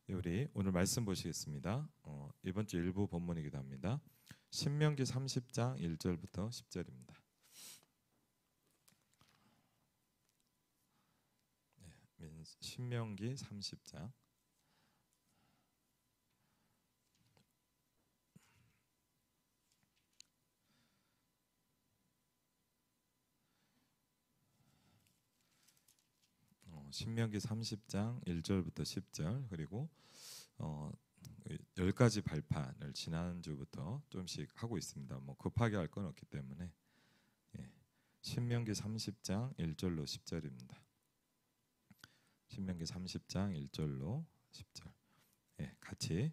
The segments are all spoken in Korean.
우리 오늘 말씀 보시겠습니다. 이번 주 일부 본문이기도 합니다. 신명기 30장 1절부터 10절입니다. 신명기 30장 신명기 30장 1절부터 10절 그리고 10가지 발판을 지난주부터 좀씩 하고 있습니다. 뭐 급하게 할 건 없기 때문에 신명기 30장 1절로 10절입니다. 신명기 30장 1절로 10절 같이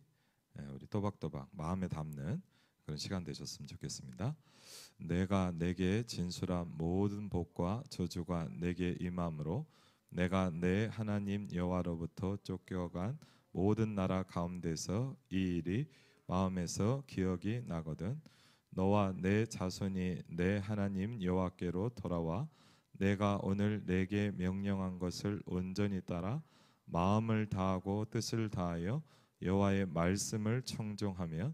우리 또박또박 마음에 담는 그런 시간 되셨으면 좋겠습니다. 내가 내게 진술한 모든 복과 저주가 내게 임함으로 내가 내 하나님 여호와로부터 쫓겨간 모든 나라 가운데서 이 일이 마음에서 기억이 나거든 너와 내 자손이 내 하나님 여호와께로 돌아와 내가 오늘 내게 명령한 것을 온전히 따라 마음을 다하고 뜻을 다하여 여호와의 말씀을 청종하며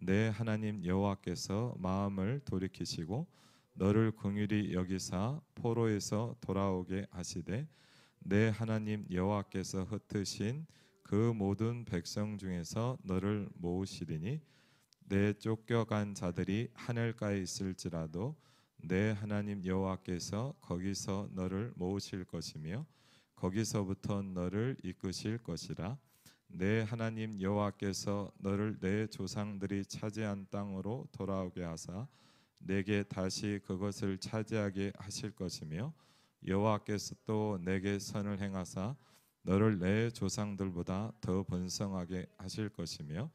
내 하나님 여호와께서 마음을 돌이키시고 너를 긍휼히 여기사 포로에서 돌아오게 하시되 내 하나님 여호와께서 흩으신 그 모든 백성 중에서 너를 모으시리니 내 쫓겨간 자들이 하늘가에 있을지라도 내 하나님 여호와께서 거기서 너를 모으실 것이며 거기서부터 너를 이끄실 것이라. 내 하나님 여호와께서 너를 내 조상들이 차지한 땅으로 돌아오게 하사 내게 다시 그것을 차지하게 하실 것이며 여호와께서 또 내게 선을 행하사 너를 내 조상들보다 더 번성하게 하실 것이며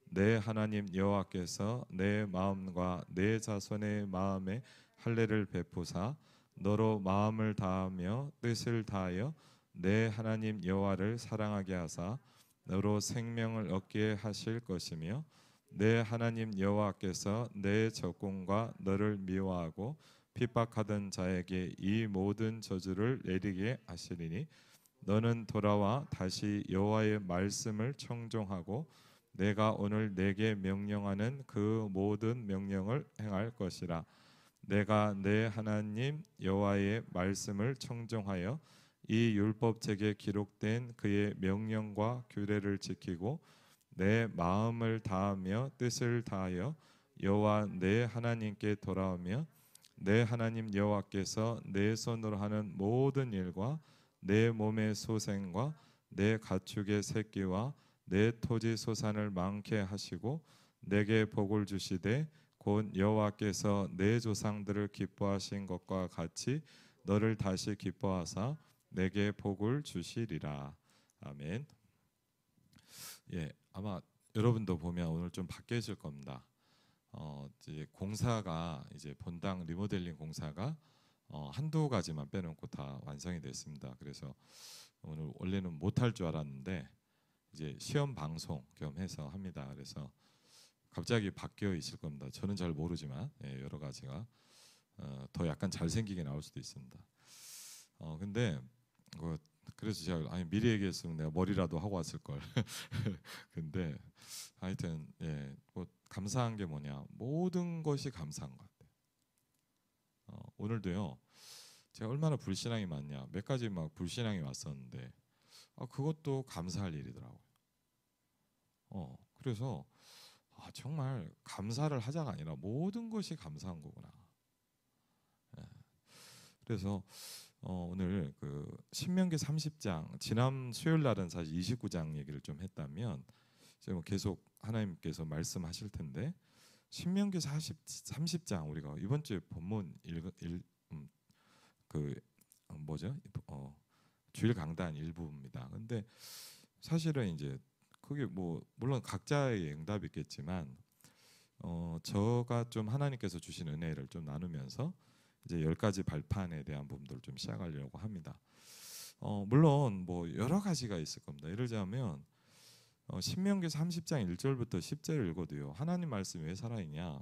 내 하나님 여호와께서 내 마음과 내 자손의 마음에 할례를 베푸사 너로 마음을 다하며 뜻을 다하여 내 하나님 여호와를 사랑하게 하사 너로 생명을 얻게 하실 것이며 내 하나님 여호와께서 내 적군과 너를 미워하고 핍박하던 자에게 이 모든 저주를 내리게 하시리니 너는 돌아와 다시 여호와의 말씀을 청종하고 내가 오늘 내게 명령하는 그 모든 명령을 행할 것이라. 내가 내 하나님 여호와의 말씀을 청종하여 이 율법책에 기록된 그의 명령과 규례를 지키고 내 마음을 다하며 뜻을 다하여 여호와 내 하나님께 돌아오며 내 하나님 여호와께서 내 손으로 하는 모든 일과 내 몸의 소생과 내 가축의 새끼와 내 토지 소산을 많게 하시고 내게 복을 주시되 곧 여호와께서 내 조상들을 기뻐하신 것과 같이 너를 다시 기뻐하사 내게 복을 주시리라. 아멘. 아마 여러분도 보면 오늘 좀 바뀌실 겁니다. 이제 공사가 이제 본당 리모델링 공사가 한두 가지만 빼놓고 다 완성이 됐습니다. 그래서 오늘 원래는 못할 줄 알았는데 이제 시험 방송 겸해서 합니다. 그래서 갑자기 바뀌어 있을 겁니다. 저는 잘 모르지만 여러 가지가 더 약간 잘생기게 나올 수도 있습니다. 근데 그래서 제가 미리 얘기했으면 내가 머리라도 하고 왔을 걸. 근데 하여튼 뭐 감사한 게 뭐냐, 모든 것이 감사한 것 같아요. 오늘도요 제가 얼마나 불신앙이 많냐, 몇 가지 막 불신앙이 왔었는데 그것도 감사할 일이더라고요. 그래서 정말 감사를 하자가 아니라 모든 것이 감사한 거구나. 그래서 오늘 그 신명기 30장 지난 수요일 날은 사실 29장 얘기를 좀 했다면 이제 뭐 계속 하나님께서 말씀하실 텐데 신명기 30장 우리가 이번 주에 본문 주일 강단 일부입니다. 근데 사실은 이제 그게 뭐 물론 각자의 응답이 있겠지만 저가 좀 하나님께서 주신 은혜를 좀 나누면서 이제 10가지 발판에 대한 부분들을 좀 시작하려고 합니다. 물론 뭐 여러 가지가 있을 겁니다. 예를 들자면 신명기 30장 1절부터 10절을 읽어도요. 하나님 말씀이 왜 살아있냐?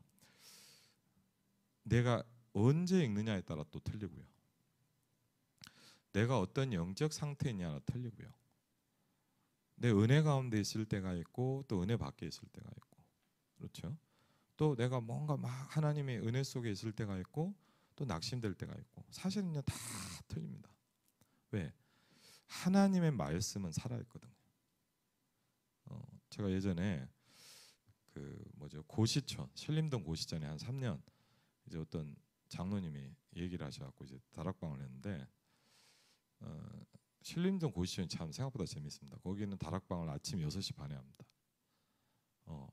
내가 언제 읽느냐에 따라 또 틀리고요. 내가 어떤 영적 상태냐가 틀리고요. 내 은혜 가운데 있을 때가 있고 또 은혜 밖에 있을 때가 있고, 그렇죠? 또 내가 뭔가 막 하나님의 은혜 속에 있을 때가 있고 또 낙심될 때가 있고, 사실은요 다 틀립니다. 왜? 하나님의 말씀은 살아있거든요. 제가 예전에 그 뭐죠, 고시촌, 신림동 고시촌에 한 3년 이제 어떤 장로님이 얘기를 하셔갖고 이제 다락방을 했는데, 신림동 고시촌이 참 생각보다 재밌습니다. 거기는 다락방을 아침 6시 반에 합니다.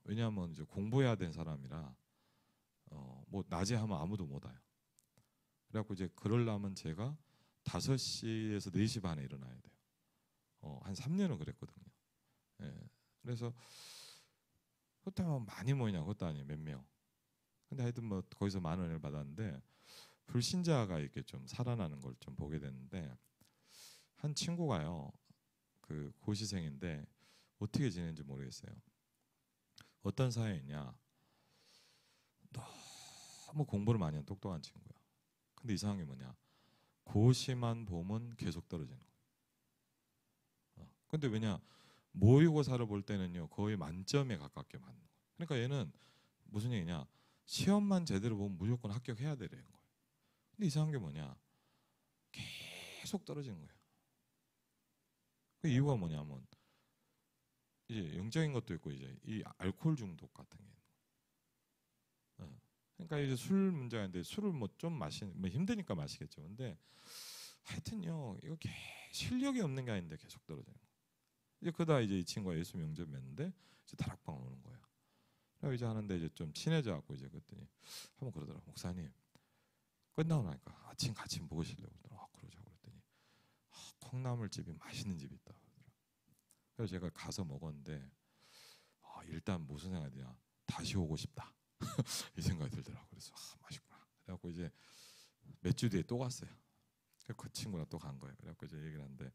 왜냐하면 이제 공부해야 되는 사람이라 뭐 낮에 하면 아무도 못 와요. 그래갖고 이제 그러려면 제가 5시에서 4시 반에 일어나야 돼요. 한 3년은 그랬거든요. 예. 그래서 그때 뭐 많이 모이냐, 그것도 아니에요. 몇 명. 근데 하여튼 뭐 거기서 많은 은혜를 받았는데, 불신자가 이렇게 좀 살아나는 걸 좀 보게 됐는데, 한 친구가요, 그 고시생인데 어떻게 지내는지 모르겠어요. 어떤 사회였냐, 너무 공부를 많이 한 똑똑한 친구야. 근데 이상한 게 뭐냐, 고시만 보면 계속 떨어지는 거예요. 근데 왜냐, 모의고사를 볼 때는요 거의 만점에 가깝게 맞는 거예요. 그러니까 얘는 무슨 얘기냐, 시험만 제대로 보면 무조건 합격해야 되는 거예요. 근데 이상한 게 뭐냐, 계속 떨어지는 거예요. 그 이유가 뭐냐면 이제 영적인 것도 있고 이제 이 알코올 중독 같은 게. 그러니까 이제 술 문제가 있는데, 술을 뭐 좀 마시는 뭐 힘드니까 마시겠죠. 근데 하여튼요 이거 실력이 없는 게 아닌데 계속 떨어져요. 이제 그러다 이제 이 친구가 예수 명절 맺는데 이제 다락방 오는 거야. 그래서 이제 하는데 이제 좀 친해져 갖고 이제 그랬더니 한번 그러더라. 목사님 끝나고 나니까 아침 같이 먹으시려고 그러더라. 그러자고 그랬더니 콩나물집이 맛있는 집이 있다 그러더라. 그래서 제가 가서 먹었는데 일단 무슨 생각이 드냐, 다시 오고 싶다 이 생각이 들더라고. 그래서 맛있구나. 그래갖고 이제 몇 주 뒤에 또 갔어요. 그 친구랑 또 간 거예요. 그래갖고 이제 얘기를 하는데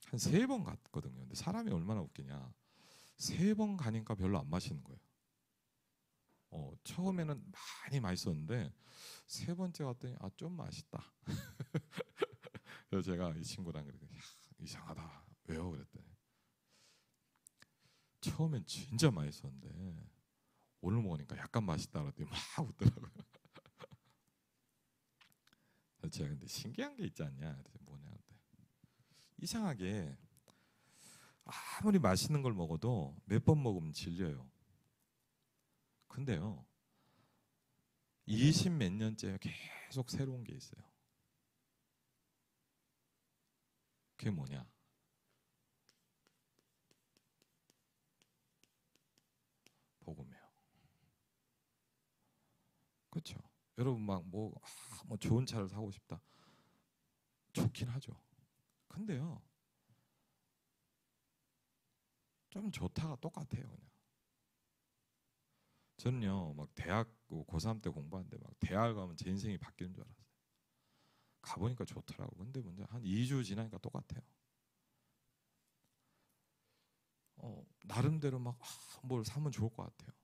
한 3번 갔거든요. 근데 사람이 얼마나 웃기냐, 3번 가니까 별로 안 마시는 거예요. 처음에는 많이 맛있었는데 3번째 갔더니 좀 맛있다. 그래서 제가 이 친구랑 그랬더니 이상하다. 왜요? 그랬더니 처음엔 진짜 맛있었는데 오늘 먹으니까 약간 맛있다 그랬더니 막 웃더라고요. 제가 근데 신기한 게 있지 않냐, 뭐냐, 이상하게 아무리 맛있는 걸 먹어도 몇 번 먹으면 질려요. 근데요 20 몇 년째 계속 새로운 게 있어요. 그게 뭐냐, 복음이에요. 그렇죠? 여러분 막 뭐 좋은 차를 사고 싶다, 좋긴 하죠. 근데요 좀 좋다가 똑같아요. 그냥 저는요 막 대학 고3 때 공부하는데 막 대학 가면 제 인생이 바뀌는 줄 알았어요. 가보니까 좋더라고. 근데 먼저 한 2주 지나니까 똑같아요. 나름대로 막 뭘 사면 좋을 것 같아요.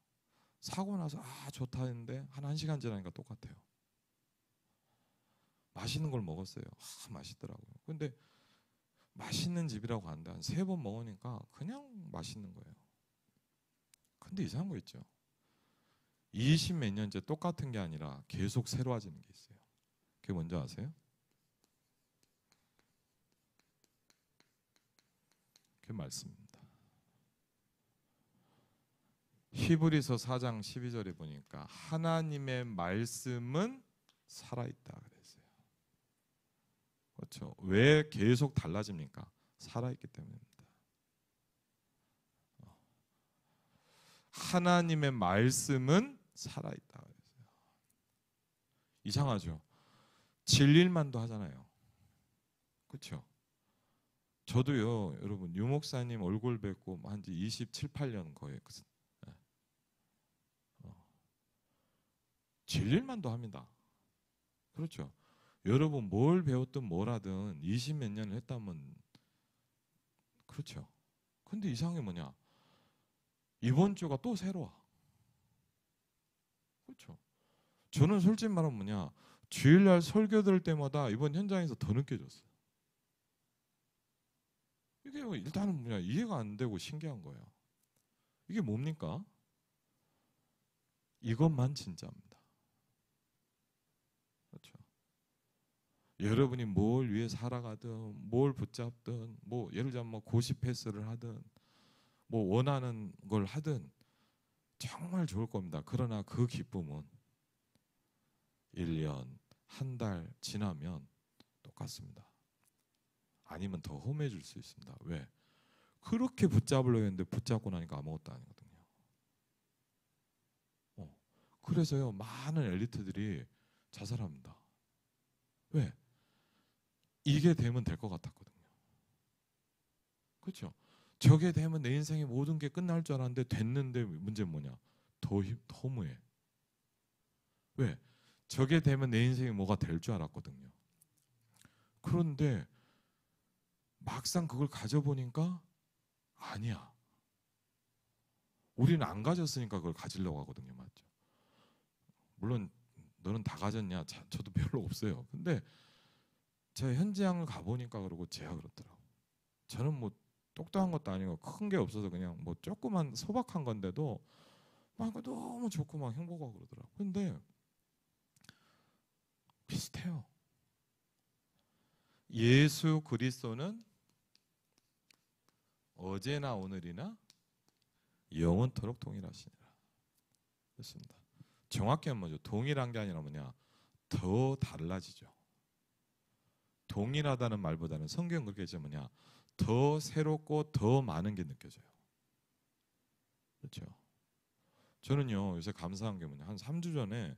사고 나서 좋다 했는데 한 1시간 지나니까 똑같아요. 맛있는 걸 먹었어요. 맛있더라고요. 근데 맛있는 집이라고 하는데 한 3번 먹으니까 그냥 맛있는 거예요. 근데 이상한 거 있죠. 20 몇 년째 똑같은 게 아니라 계속 새로워지는 게 있어요. 그게 뭔지 아세요? 그게 말씀입니다. 히브리서 4장 12절에 보니까 하나님의 말씀은 살아있다 그랬어요. 그렇죠. 왜 계속 달라집니까? 살아있기 때문입니다. 하나님의 말씀은 살아있다 그랬어요. 이상하죠. 진릴만도 하잖아요. 그렇죠. 저도요, 여러분 유 목사님 얼굴 뵙고 한지 27, 8년 거의 진릴만도 합니다. 그렇죠. 여러분 뭘 배웠든 뭘 하든 20 몇 년을 했다면 그렇죠. 근데 이상한 게 뭐냐, 이번 주가 또 새로워. 그렇죠. 저는 솔직히 말하면 뭐냐, 주일날 설교 들을 때마다 이번 현장에서 더 느껴졌어요. 이게 일단은 뭐냐, 이해가 안 되고 신기한 거예요. 이게 뭡니까? 이것만 진짜입니다. 그렇죠. 여러분이 뭘 위해 살아가든 뭘 붙잡든 뭐 예를 들면 뭐 고시 패스를 하든 뭐 원하는 걸 하든 정말 좋을 겁니다. 그러나 그 기쁨은 1년, 한 달 지나면 똑같습니다. 아니면 더 험해질 수 있습니다. 왜? 그렇게 붙잡으려고 했는데 붙잡고 나니까 아무것도 아니거든요. 그래서요, 많은 엘리트들이 자살합니다. 왜? 이게 되면 될 것 같았거든요. 그렇죠? 저게 되면 내 인생의 모든 게 끝날 줄 알았는데 됐는데 문제는 뭐냐? 더 허무해. 왜? 저게 되면 내 인생이 뭐가 될 줄 알았거든요. 그런데 막상 그걸 가져보니까 아니야. 우리는 안 가졌으니까 그걸 가지려고 하거든요. 맞죠? 물론 너는 다 가졌냐? 저도 별로 없어요. 근데 제가 현장을 가보니까 그러고 제가 그렇더라고. 저는 뭐 똑똑한 것도 아니고 큰 게 없어서 그냥 뭐 조그만 소박한 건데도 막 너무 좋고 막 행복하고 그러더라고. 근데 비슷해요. 예수 그리스도는 어제나 오늘이나 영원토록 동일하시니라. 그렇습니다. 정확히 하면 뭐죠? 동일한 게 아니라 뭐냐? 더 달라지죠. 동일하다는 말보다는 성경 그렇게 해서 뭐냐? 더 새롭고 더 많은 게 느껴져요. 그렇죠? 저는요 요새 감사한 게 뭐냐? 한 3주 전에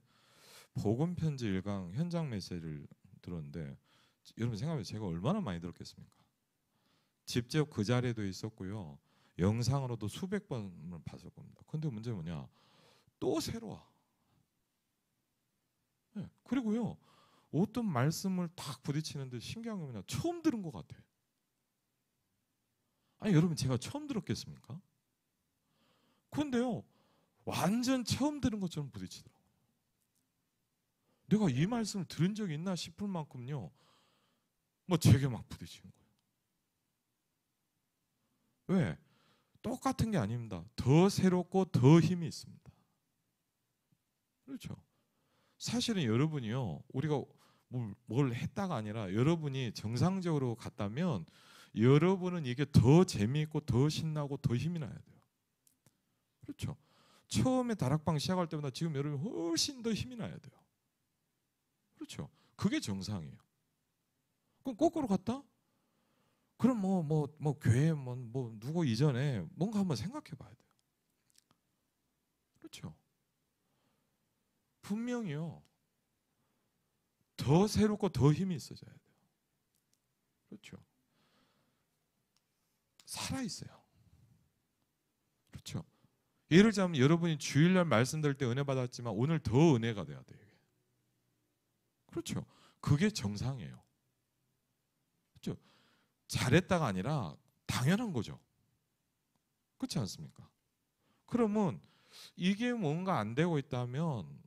복음 편지 1강 현장 메시지를 들었는데 여러분 생각해보세요. 제가 얼마나 많이 들었겠습니까? 직접 그 자리에도 있었고요. 영상으로도 수백 번을 봤을 겁니다. 근데 문제는 뭐냐? 또 새로워. 네. 그리고요. 어떤 말씀을 딱 부딪히는데 신기한 게 뭐냐? 처음 들은 것 같아. 아니 여러분 제가 처음 들었겠습니까? 근데요. 완전 처음 들은 것처럼 부딪히더라고요. 내가 이 말씀을 들은 적이 있나 싶을 만큼요. 뭐 제게 막 부딪히는 거예요. 왜? 똑같은 게 아닙니다. 더 새롭고 더 힘이 있습니다. 그렇죠. 사실은 여러분이요. 우리가 뭘 했다가 아니라 여러분이 정상적으로 갔다면 여러분은 이게 더 재미있고 더 신나고 더 힘이 나야 돼요. 그렇죠. 처음에 다락방 시작할 때보다 지금 여러분이 훨씬 더 힘이 나야 돼요. 그렇죠. 그게 정상이에요. 그럼 거꾸로 갔다? 그럼 교회 누구 이전에 뭔가 한번 생각해 봐야 돼요. 그렇죠. 분명히요. 더 새롭고 더 힘이 있어져야 돼요. 그렇죠. 살아있어요. 그렇죠. 예를 들자면 여러분이 주일날 말씀 들을 때 은혜 받았지만 오늘 더 은혜가 돼야 돼요. 그렇죠. 그게 정상이에요. 그렇죠. 잘했다가 아니라 당연한 거죠. 그렇지 않습니까? 그러면 이게 뭔가 안 되고 있다면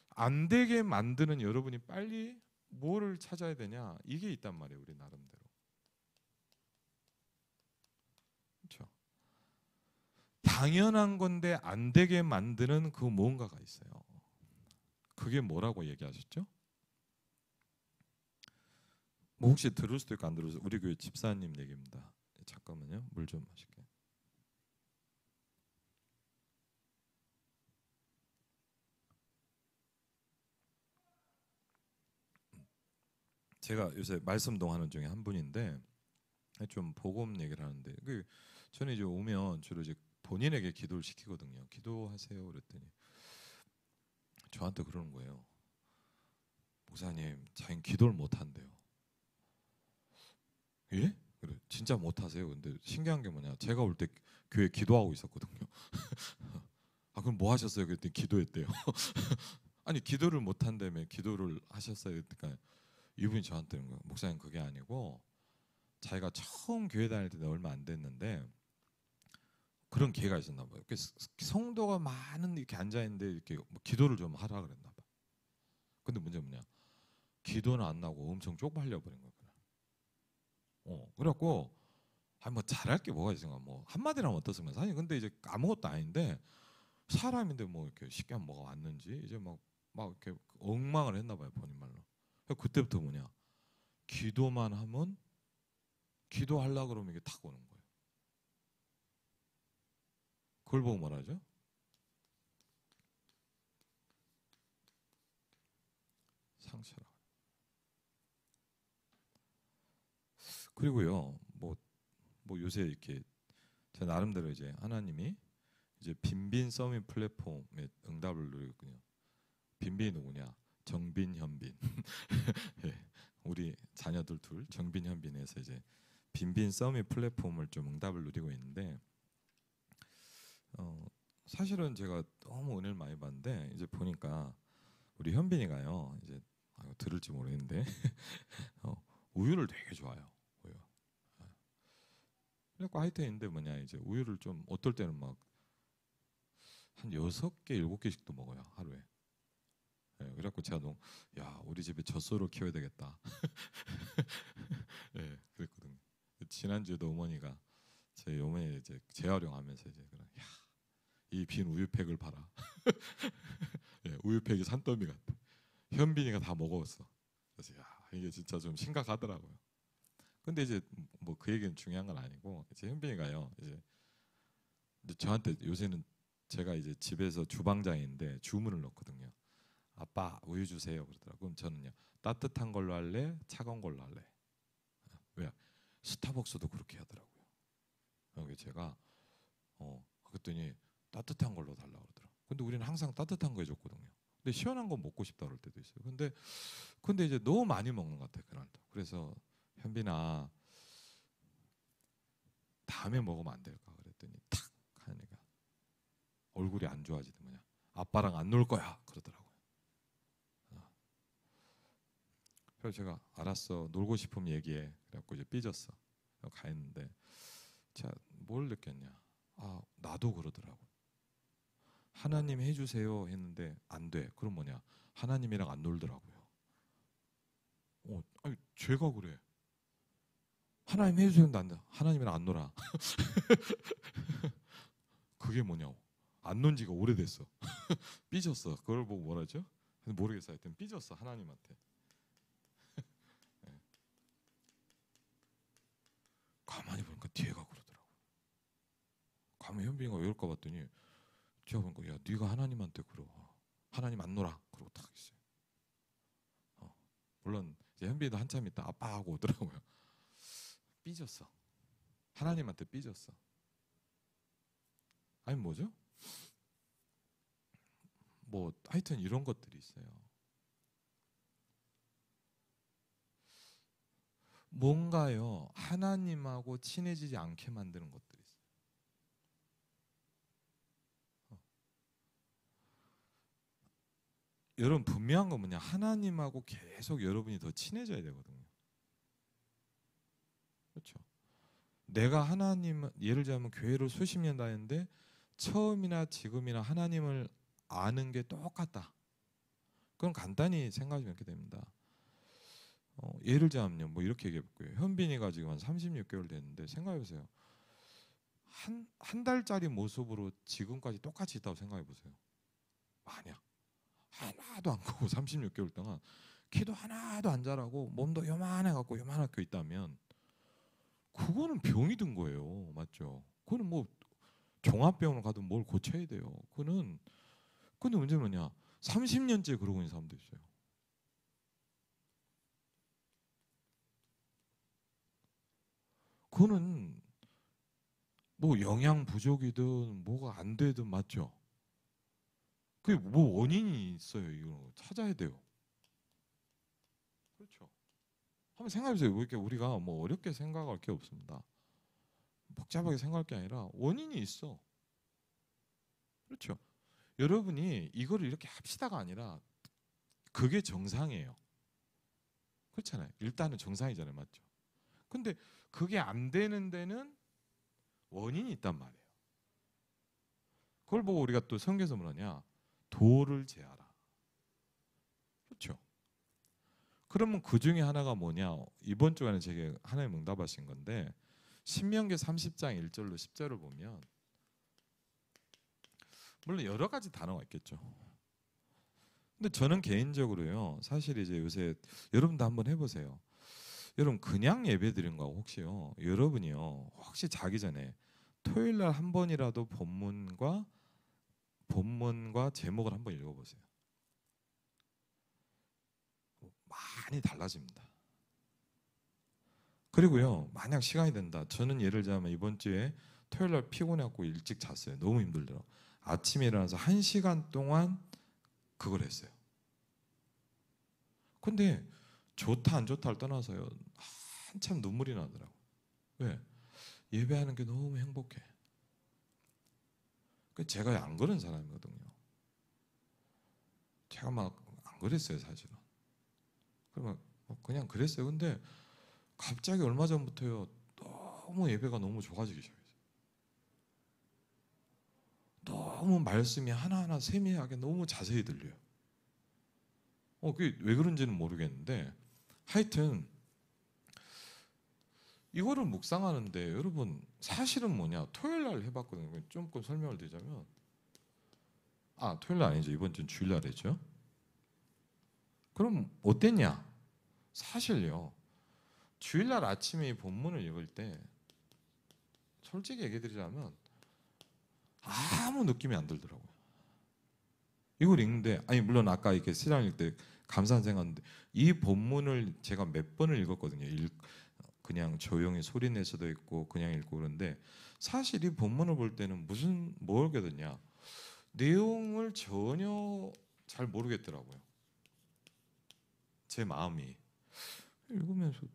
안 되게 만드는 여러분이 빨리 뭐를 찾아야 되냐? 이게 있단 말이에요. 우리 나름대로. 그렇죠. 당연한 건데 안 되게 만드는 그 뭔가가 있어요. 그게 뭐라고 얘기하셨죠? 뭐 혹시 들을 수도 있고 안 들을 수도 있고 우리 교회 집사님 얘기입니다. 잠깐만요. 물 좀 마실게요. 제가 요새 말씀동 하는 중에 한 분인데 좀 복음 얘기를 하는데 저는 이제 오면 주로 이제 본인에게 기도를 시키거든요. 기도하세요 그랬더니 저한테 그러는 거예요. 목사님, 자기는 기도를 못 한대요. 예? 그래, 진짜 못 하세요? 근데 신기한 게 뭐냐? 제가 올 때 교회 기도하고 있었거든요. 아, 그럼 뭐 하셨어요? 그랬더니 기도했대요. 아니, 기도를 못 한다며 기도를 하셨어요? 그러니까 이분이 저한테 그런 거예요. 목사님, 그게 아니고 자기가 처음 교회 다닐 때 얼마 안 됐는데 그런 기회가 있었나 봐요. 성도가 많은 이렇게 앉아 있는데 이렇게 뭐 기도를 좀 하라 그랬나 봐. 근데 문제는 뭐냐? 기도는 안 나고 엄청 쪽팔려 버린 거예요. 그래갖고 뭐 잘할 게 뭐가 있을까? 뭐 한마디라면 어떻습니까? 사실 근데 이제 아무것도 아닌데 사람인데 뭐 이렇게 쉽게 하면 뭐가 왔는지 이제 막 이렇게 엉망을 했나 봐요, 본인 말로. 그때부터 뭐냐? 기도만 하면 기도하려 그러면 이게 탁 오는 거예요. 그걸 보고 뭐라죠? 상처라. 그리고요, 뭐 요새 이렇게 제 나름대로 이제 하나님이 이제 빈빈 서밋 플랫폼에 응답을 누리거든요. 빈빈이 누구냐? 정빈, 현빈. 예, 우리 자녀들 둘 정빈, 현빈에서 이제 빈빈 서밋 플랫폼을 좀 응답을 누리고 있는데 사실은 제가 너무 은혜를 많이 받는데 이제 보니까 우리 현빈이가요 이제 들을지 모르겠는데 어, 우유를 되게 좋아해요. 우유. 그래갖고 하여튼 있는데 뭐냐 이제 우유를 좀 어떨 때는 막 한 6개, 7개씩도 먹어요 하루에. 예, 그래갖고 제가 너무 야 우리 집에 젖소를 키워야 되겠다. 예, 그랬거든요. 지난주에도 어머니가 제 어머니 이제 재활용하면서 이제 그런 이 빈 우유팩을 봐라. 예, 우유팩이 산더미 같아. 현빈이가 다 먹었어. 그래서 야 이게 진짜 좀 심각하더라고요. 근데 이제 뭐 그 얘기는 중요한 건 아니고 이제 현빈이가요 이제 저한테 요새는 제가 이제 집에서 주방장인데 주문을 넣거든요. 아빠 우유 주세요 그러더라고요. 그럼 저는요 따뜻한 걸로 할래 차가운 걸로 할래. 왜? 스타벅스도 그렇게 하더라고요. 그래서 제가 그랬더니 따뜻한 걸로 달라고 그러더라고요. 근데 우리는 항상 따뜻한 거 해줬거든요. 근데 시원한 거 먹고 싶다 그럴 때도 있어요. 근데 이제 너무 많이 먹는 것 같아요 그날도. 그래서 현빈아 다음에 먹으면 안 될까 그랬더니 탁 하니까 얼굴이 안 좋아지더만요. 아빠랑 안 놀 거야 그러더라고요. 그래서 제가 알았어 놀고 싶으면 얘기해. 그래갖고 이제 삐졌어. 가 있는데 제가 뭘 느꼈냐? 아 나도 그러더라고. 하나님 해주세요 했는데 안 돼. 그럼 뭐냐? 하나님이랑 안 놀더라고요. 아니 제가 그래. 하나님 해주세요 했는데 안 돼. 하나님이랑 안 놀아. 그게 뭐냐고. 안 논 지가 오래됐어. 삐졌어. 그걸 보고 뭐라죠? 모르겠어. 하여튼 삐졌어 하나님한테. 네. 가만히 보니까 뒤에가 그러더라고. 가만히 현빈이가 왜 그럴까 봤더니 제가 보니까 야 네가 하나님한테 그러. 하나님 안 놀아. 그러고 딱 있어요. 물론 이제 현빈이도 한참 있다 아빠 하고 오더라고요. 삐졌어. 하나님한테 삐졌어. 아니 뭐죠? 뭐 하여튼 이런 것들이 있어요. 뭔가요 하나님하고 친해지지 않게 만드는 것들이 있어요. 여러분 분명한 건 뭐냐 하나님하고 계속 여러분이 더 친해져야 되거든요. 그렇죠? 내가 하나님 예를 들자면 교회를 수십 년 다녔는데 처음이나 지금이나 하나님을 아는 게 똑같다. 그건 간단히 생각하면 이렇게 됩니다. 예를 들자면요, 뭐 이렇게 얘기해 볼게요. 현빈이가 지금 한 36개월 됐는데 생각해보세요. 한 달짜리 모습으로 지금까지 똑같이 있다고 생각해 보세요. 만약 하나도 안 크고 36개월 동안 키도 하나도 안 자라고 몸도 요만해 갖고 요만하게 있다면 그거는 병이 든 거예요, 맞죠? 그거는 뭐 종합병원을 가도 뭘 고쳐야 돼요. 근데 문제는 뭐냐? 30년째 그러고 있는 사람도 있어요. 그거는 뭐 영양 부족이든 뭐가 안 되든 맞죠? 그게 뭐 원인이 있어요. 이거 찾아야 돼요. 그렇죠. 한번 생각해보세요. 왜 이렇게 우리가 뭐 어렵게 생각할 게 없습니다. 복잡하게 생각할 게 아니라 원인이 있어. 그렇죠. 여러분이 이거를 이렇게 합시다가 아니라 그게 정상이에요. 그렇잖아요. 일단은 정상이잖아요. 맞죠? 근데 그게 안 되는 데는 원인이 있단 말이에요. 그걸 보고 우리가 또 성경에서 뭐라냐? 도를 제하라. 그렇죠. 그러면 그 중에 하나가 뭐냐? 이번 주간에 제게 하나님 응답하신 건데 신명기 30장 1절로 10절을 보면 물론 여러 가지 단어가 있겠죠. 근데 저는 개인적으로요, 사실 이제 요새 여러분도 한번 해보세요. 여러분 그냥 예배 드린 거 혹시요, 여러분이요 혹시 자기 전에 토요일 날 한 번이라도 본문과 제목을 한번 읽어보세요. 많이 달라집니다. 그리고요, 만약 시간이 된다, 저는 예를 들자면 이번 주에 토요일 날 피곤해갖고 일찍 잤어요. 너무 힘들더라고. 아침에 일어나서 1시간 동안 그걸 했어요. 근데 좋다 안 좋다를 떠나서요, 한참 눈물이 나더라고. 왜? 예배하는 게 너무 행복해. 제가 안 그런 사람이거든요. 제가 막 안 그랬어요, 사실은. 그러면 그냥 그랬어요. 근데 갑자기 얼마 전부터요, 너무 예배가 너무 좋아지기 시작했어요. 너무 말씀이 하나하나 세밀하게 너무 자세히 들려요. 그게 왜 그런지는 모르겠는데 하여튼 이거를 묵상하는데 여러분 사실은 뭐냐, 토요일 날 해봤거든요. 조금 설명을 드리자면, 토요일 날 아니죠, 이번 주는 주일 날 했죠. 그럼 어땠냐? 사실요, 주일날 아침에 이 본문을 읽을 때 솔직히 얘기 드리자면 아무 느낌이 안 들더라고요. 이걸 읽는데, 물론 아까 이렇게 시장 읽을 때 감사한 생각인데, 이 본문을 제가 몇 번을 읽었거든요. 그냥 조용히 소리 내서도 있고 그냥 읽고. 그런데 사실 이 본문을 볼 때는 모르겠느냐, 내용을 전혀 잘 모르겠더라고요. 제 마음이 읽으면서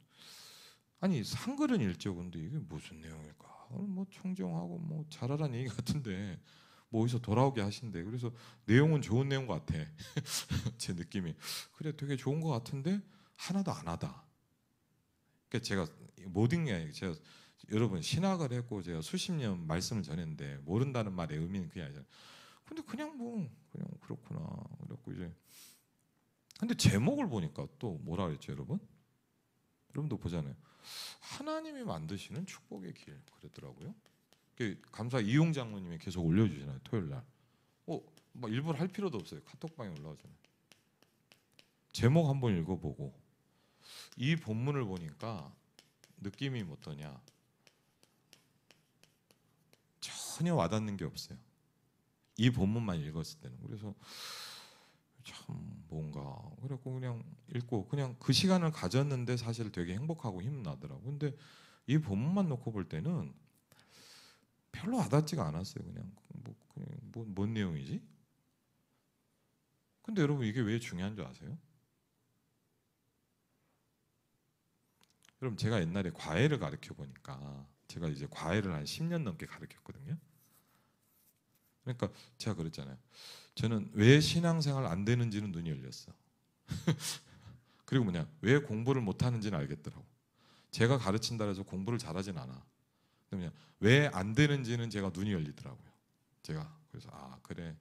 한글은 읽죠. 근데 이게 무슨 내용일까? 뭐 청정하고 뭐 잘하라는 얘기 같은데 뭐 어디서 돌아오게 하신대. 그래서 내용은 좋은 내용 같아. 제 느낌이. 그래, 되게 좋은 것 같은데 하나도 안 하다. 그러니까 제가 모든 게, 제가 여러분 신학을 했고 제가 수십 년 말씀을 전했는데 모른다는 말의 의미는 그게 아니잖아요. 근데 그냥 그렇구나. 그래갖고 이제 근데 제목을 보니까 또 뭐라 그랬죠, 여러분? 여러분도 보잖아요. 하나님이 만드시는 축복의 길, 그랬더라고요. 감사 이용 장로님이 계속 올려주시잖아요, 토요일 날. 막 일부러 할 필요도 없어요. 카톡방에 올라오잖아요. 제목 한번 읽어보고 이 본문을 보니까 느낌이 어떠냐? 전혀 와닿는 게 없어요. 이 본문만 읽었을 때는. 그래서 참 뭔가 그래갖고 그냥 읽고 그냥 그 시간을 가졌는데 사실 되게 행복하고 힘 나더라고. 근데 이 본문만 놓고 볼 때는 별로 와닿지가 않았어요. 그냥 뭔 내용이지? 근데 여러분 이게 왜 중요한 줄 아세요? 여러분 제가 옛날에 과외를 가르쳐 보니까, 제가 이제 과외를 한 10년 넘게 가르쳤거든요. 그러니까 제가 그랬잖아요. 저는 왜 신앙생활 안 되는지는 눈이 열렸어. 그리고 왜 공부를 못 하는지는 알겠더라고. 제가 가르친다 해서 공부를 잘하진 않아. 그냥 왜 안 되는지는 제가 눈이 열리더라고요. 제가 그래서 그래,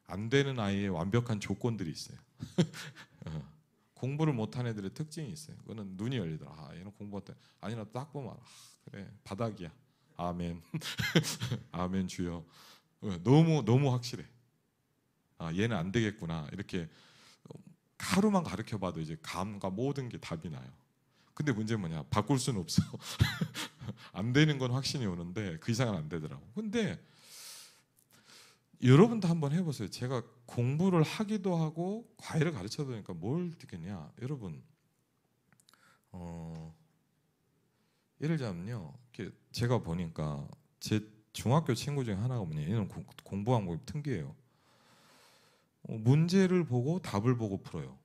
안 되는 아이의 완벽한 조건들이 있어요. 공부를 못한 애들의 특징이 있어요. 그거는 눈이 열리더라. 얘는 공부 못해. 아니라 딱 보면 그래, 바닥이야. 아멘. 아멘 주여. 너무 확실해. 얘는 안 되겠구나. 이렇게 하루만 가르쳐봐도 이제 감과 모든 게 답이 나요. 근데 문제는 뭐냐? 바꿀 수는 없어. 안 되는 건 확신이 오는데 그 이상은 안 되더라고. 근데 여러분도 한번 해보세요. 제가 공부를 하기도 하고 과외를 가르쳐 보니까 뭘 듣겠냐? 여러분, 예를 들자면요, 제가 보니까 제 중학교 친구 중에 하나가 얘는 공부 방법이 특이해요. 문제를 보고 답을 보고 풀어요.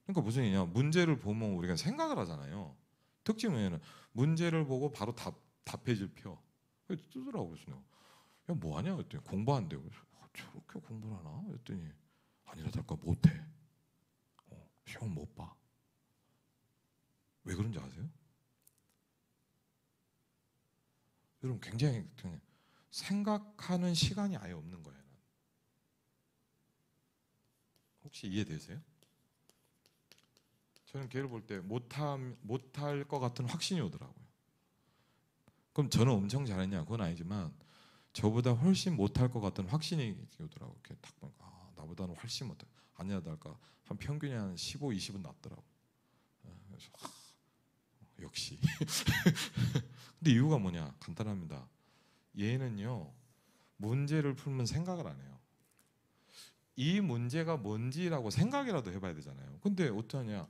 그러니까 무슨 얘기냐? 문제를 보면 우리가 생각을 하잖아요. 특징은 뭐냐면 문제를 보고 바로 답해질 펴. 뜨더라고요. 그래서 야, 뭐 하냐? 그랬더니 공부한대요. 저렇게 공부를 하나? 그랬더니 아니라달까 못해. 시험 못 봐. 왜 그런지 아세요? 여러분 굉장히 생각하는 시간이 아예 없는 거예요. 혹시 이해되세요? 저는 걔를 볼 때 못할 것 같은 확신이 오더라고요. 그럼 저는 엄청 잘했냐? 그건 아니지만 저보다 훨씬 못할 것 같은 확신이 오더라고요. 이렇게 딱 보니까 나보다는 훨씬 못해. 아니야 달까 한 평균이 한 15, 20은 낫더라고. 그래서 역시. 근데 이유가 뭐냐? 간단합니다. 얘는요 문제를 풀면 생각을 안 해요. 이 문제가 뭔지라고 생각이라도 해봐야 되잖아요. 근데 어떠하냐?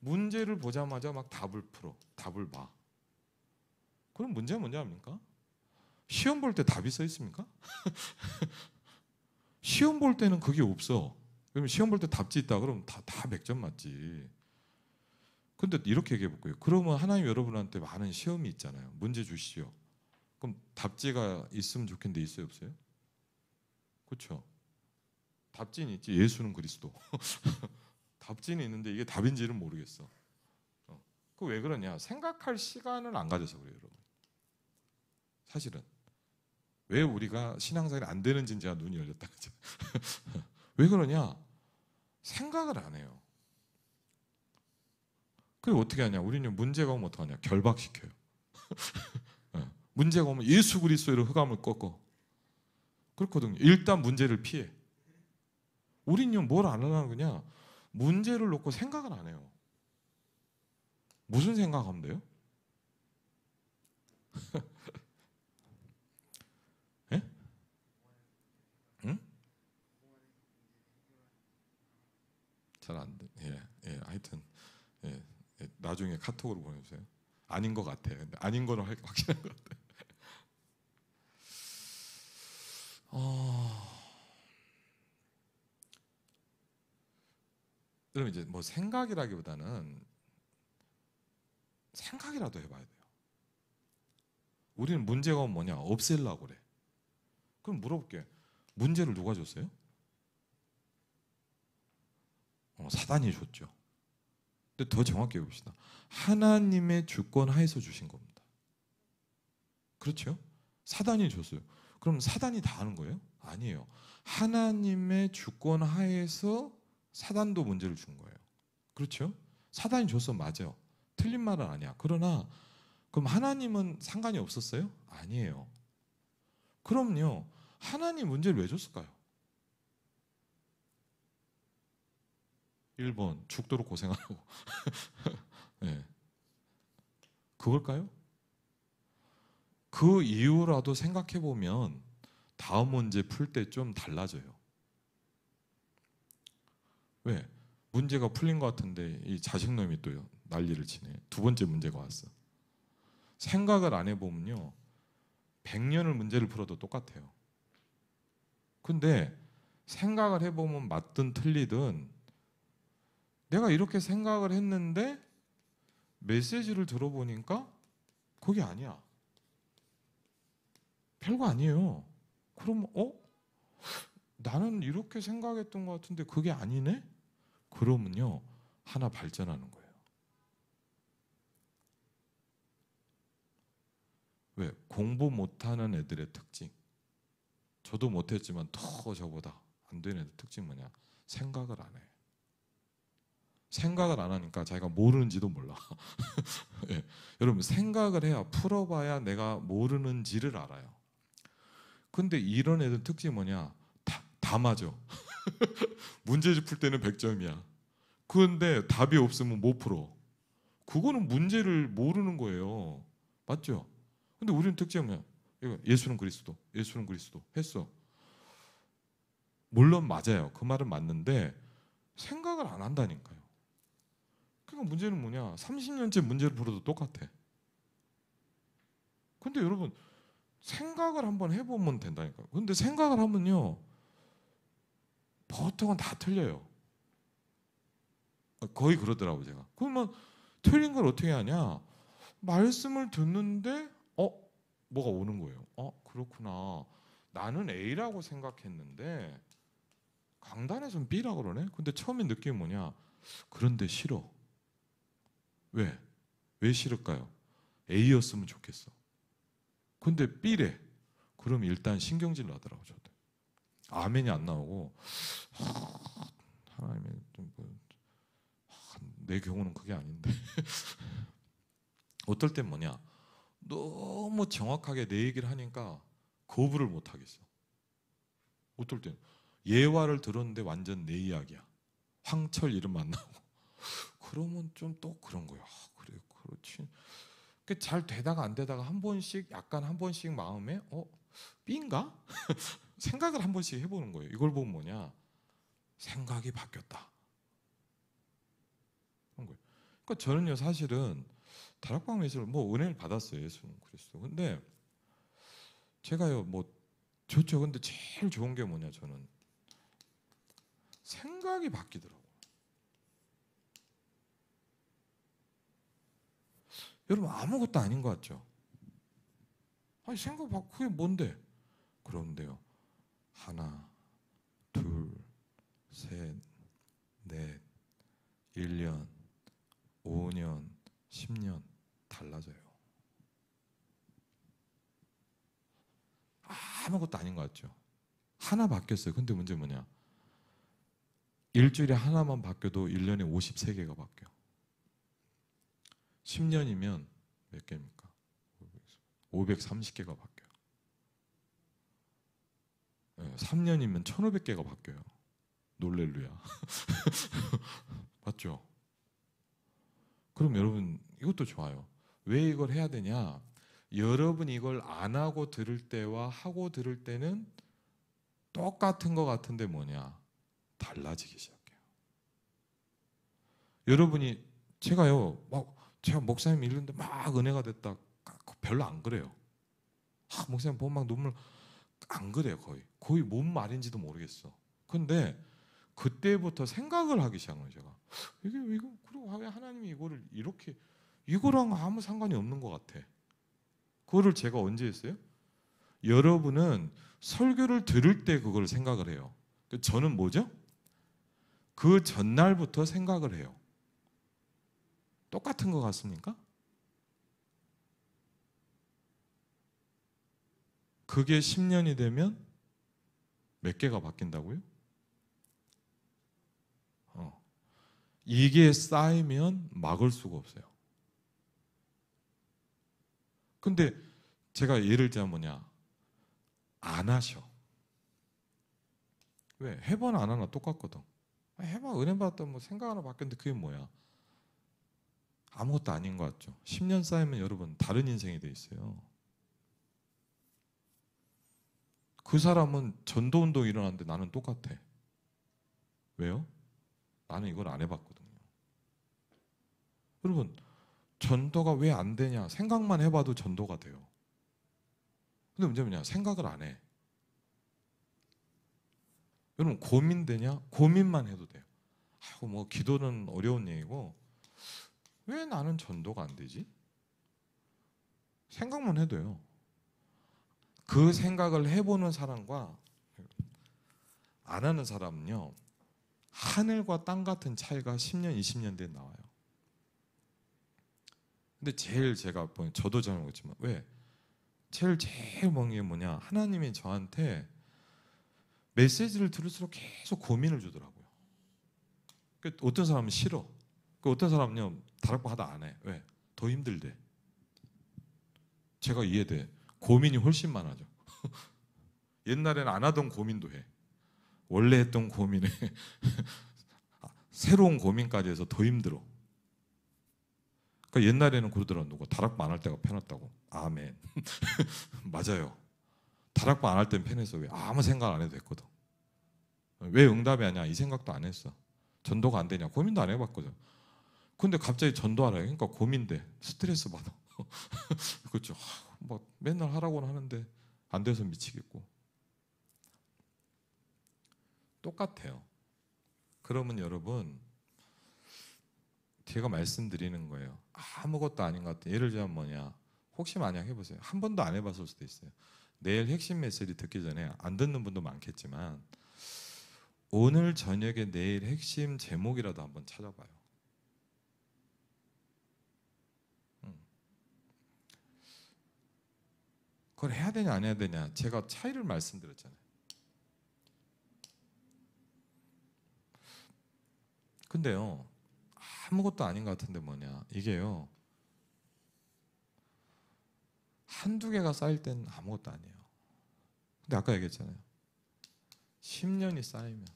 문제를 보자마자 막 답을 풀어. 답을 봐. 그럼 문제가 뭔지 압니까? 시험 볼 때 답이 써 있습니까? 시험 볼 때는 그게 없어. 그러면 시험 볼 때 답지 있다 그러면 다 100점 맞지. 근데 이렇게 얘기해 볼게요. 그러면 하나님 여러분한테 많은 시험이 있잖아요. 문제 주시오. 그럼 답지가 있으면 좋겠는데 있어요 없어요? 그렇죠. 답지는 있지. 예수는 그리스도. 답지는 있는데 이게 답인지는 모르겠어. 그 왜 그러냐? 생각할 시간을 안 가져서 그래요, 여러분. 사실은 왜 우리가 신앙생활이 안 되는지는 제가 눈이 열렸다 그죠? 왜 그러냐? 생각을 안 해요. 그리고 어떻게 하냐? 우리는 문제가 오면 어떡하냐? 결박시켜요. 문제가 오면 예수 그리스도로 흑암을 꺾어. 그렇거든요. 일단 문제를 피해. 우리는 뭘 안 하는 거냐? 문제를 놓고 생각을 안 해요. 무슨 생각하면 돼요? 예? 응? 잘 안 돼. 예, 하여튼 나중에 카톡으로 보내주세요. 아닌 것 같아. 근데 아닌 거는 확실한 것 같아. 그럼 이제 뭐 생각이라기보다는 생각이라도 해봐야 돼요. 우리는 문제가 오면 뭐냐? 없애려고 그래. 그럼 물어볼게. 문제를 누가 줬어요? 사단이 줬죠. 근데 더 정확히 해봅시다. 하나님의 주권 하에서 주신 겁니다. 그렇죠? 사단이 줬어요. 그럼 사단이 다 하는 거예요? 아니에요. 하나님의 주권 하에서 사단도 문제를 준 거예요. 그렇죠? 사단이 줬어 맞아요. 틀린 말은 아니야. 그러나 그럼 하나님은 상관이 없었어요? 아니에요. 그럼요. 하나님 문제를 왜 줬을까요? 1번 죽도록 고생하라고. 네. 그걸까요? 그 이유라도 생각해 보면 다음 문제 풀 때 좀 달라져요. 왜? 문제가 풀린 것 같은데 이 자식놈이 또 난리를 치네. 두 번째 문제가 왔어. 생각을 안 해보면요 100년을 문제를 풀어도 똑같아요. 근데 생각을 해보면 맞든 틀리든 내가 이렇게 생각을 했는데 메시지를 들어보니까 그게 아니야. 별거 아니에요. 그럼 나는 이렇게 생각했던 것 같은데 그게 아니네? 그러면요 하나 발전하는 거예요. 왜? 공부 못하는 애들의 특징. 저도 못했지만 더 저보다 안 되는 애들 특징 뭐냐? 생각을 안 해. 생각을 안 하니까 자기가 모르는지도 몰라. 예. 여러분 생각을 해야 풀어봐야 내가 모르는지를 알아요. 근데 이런 애들 특징이 뭐냐? 다 맞아. 문제 풀 때는 100점이야. 그런데 답이 없으면 못 풀어. 그거는 문제를 모르는 거예요. 맞죠? 근데 우리는 특징이 뭐야? 예수는 그리스도, 예수는 그리스도 했어. 물론 맞아요. 그 말은 맞는데 생각을 안 한다니까요. 그러니까 문제는 뭐냐? 30년째 문제를 풀어도 똑같아. 근데 여러분 생각을 한번 해보면 된다니까요. 근데 생각을 하면요 보통은 다 틀려요. 거의 그러더라고요 제가. 그러면 틀린 걸 어떻게 하냐? 말씀을 듣는데 뭐가 오는 거예요. 그렇구나. 나는 A라고 생각했는데 강단에서는 B라고 그러네. 근데 처음에 느낌이 뭐냐? 그런데 싫어. 왜? 왜 싫을까요? A였으면 좋겠어. 근데 B래. 그럼 일단 신경질 나더라고 저도. 아멘이 안 나오고 하나님의 내 경우는 그게 아닌데 어떨 땐 뭐냐, 너무 정확하게 내 얘기를 하니까 거부를 못 하겠어. 어떨 땐 예화를 들었는데 완전 내 이야기야. 황철 이름 만나고 그러면 좀 또 그런 거야. 그래, 그렇지. 잘 되다가 안 되다가 한 번씩, 약간 한 번씩 마음에 B인가? 생각을 한 번씩 해보는 거예요. 이걸 보면 뭐냐, 생각이 바뀌었다. 그런 거예요. 그러니까 저는요, 사실은 다락방 메시지를 뭐 은혜를 받았어요. 예수는 그리스도. 근데 제가요, 뭐 좋죠. 근데 제일 좋은 게 뭐냐, 저는 생각이 바뀌더라고요. 여러분, 아무것도 아닌 것 같죠? 아니, 생각 바뀌고 그게 뭔데? 그런데요, 하나, 둘, 셋, 넷, 1년, 5년, 10년 달라져요. 아무것도 아닌 것 같죠? 하나 바뀌었어요. 근데 문제 뭐냐, 일주일에 하나만 바뀌어도 1년에 53개가 바뀌어. 10년이면 몇 개입니까? 530개가 바뀌어요. 3년이면 1500개가 바뀌어요. 놀렐루야. 맞죠? 그럼 여러분, 이것도 좋아요. 왜 이걸 해야 되냐? 여러분 이걸 안 하고 들을 때와 하고 들을 때는 똑같은 것 같은데 뭐냐? 달라지기 시작해요. 여러분이, 제가요, 제가 목사님 읽는데 막 은혜가 됐다, 별로 안 그래요. 목사님 보면 막 눈물, 안 그래요. 거의 뭔 말인지도 모르겠어. 근데 그때부터 생각을 하기 시작한 거예요. 제가 이거 그리고 왜 하나님이 이거를 이렇게, 이거랑 아무 상관이 없는 것 같아. 그거를 제가 언제 했어요? 여러분은 설교를 들을 때 그걸 생각을 해요. 저는 뭐죠? 그 전날부터 생각을 해요. 똑같은 것 같습니까? 그게 10년이 되면 몇 개가 바뀐다고요? 이게 쌓이면 막을 수가 없어요. 근데 제가 예를 들면 뭐냐, 안 하셔. 왜? 해봐나 안 하나 똑같거든. 해봐, 은혜 받았다, 뭐 생각 하나 바뀌었는데 그게 뭐야? 아무것도 아닌 것 같죠. 10년 쌓이면 여러분 다른 인생이 돼 있어요. 그 사람은 전도운동 일어났는데 나는 똑같아. 왜요? 나는 이걸 안 해봤거든요. 여러분, 전도가 왜 안 되냐? 생각만 해봐도 전도가 돼요. 근데 문제는 뭐냐? 생각을 안 해. 여러분, 고민되냐? 고민만 해도 돼요. 뭐 기도는 어려운 얘기고, 왜 나는 전도가 안 되지? 생각만 해도요. 그 생각을 해보는 사람과 안 하는 사람은요, 하늘과 땅 같은 차이가 10년, 20년 뒤에 나와요. 근데 제일 제가 저도 잘 모르겠지만, 왜? 제일 먹는 게 뭐냐? 하나님이 저한테 메시지를 들을수록 계속 고민을 주더라고요. 어떤 사람은 싫어. 어떤 사람은요, 다락방 하다 안 해. 왜? 더 힘들대. 제가 이해돼. 고민이 훨씬 많아져. 옛날에는 안 하던 고민도 해. 원래 했던 고민에 새로운 고민까지 해서 더 힘들어. 그러니까 옛날에는 그러더라고. 누가 다락방 안 할 때가 편했다고. 아멘. 맞아요. 다락방 안 할 때는 편해서 왜? 아무 생각 안 해도 됐거든. 왜 응답이 아니야? 이 생각도 안 했어. 전도가 안 되냐? 고민도 안 해봤거든. 근데 갑자기 전도하라. 그러니까 고민돼. 스트레스 받아. 그렇죠. 뭐 맨날 하라고는 하는데 안 돼서 미치겠고. 똑같아요. 그러면 여러분, 제가 말씀드리는 거예요. 아무것도 아닌 것 같아요. 예를 들면 뭐냐, 혹시 만약 해보세요. 한 번도 안 해봤을 수도 있어요. 내일 핵심 메시지 듣기 전에 안 듣는 분도 많겠지만 오늘 저녁에 내일 핵심 제목이라도 한번 찾아봐요. 그걸 해야 되냐 안 해야 되냐, 제가 차이를 말씀드렸잖아요. 근데요, 아무것도 아닌 것 같은데 뭐냐, 이게요, 한두 개가 쌓일 땐 아무것도 아니에요. 근데 아까 얘기했잖아요, 10년이 쌓이면,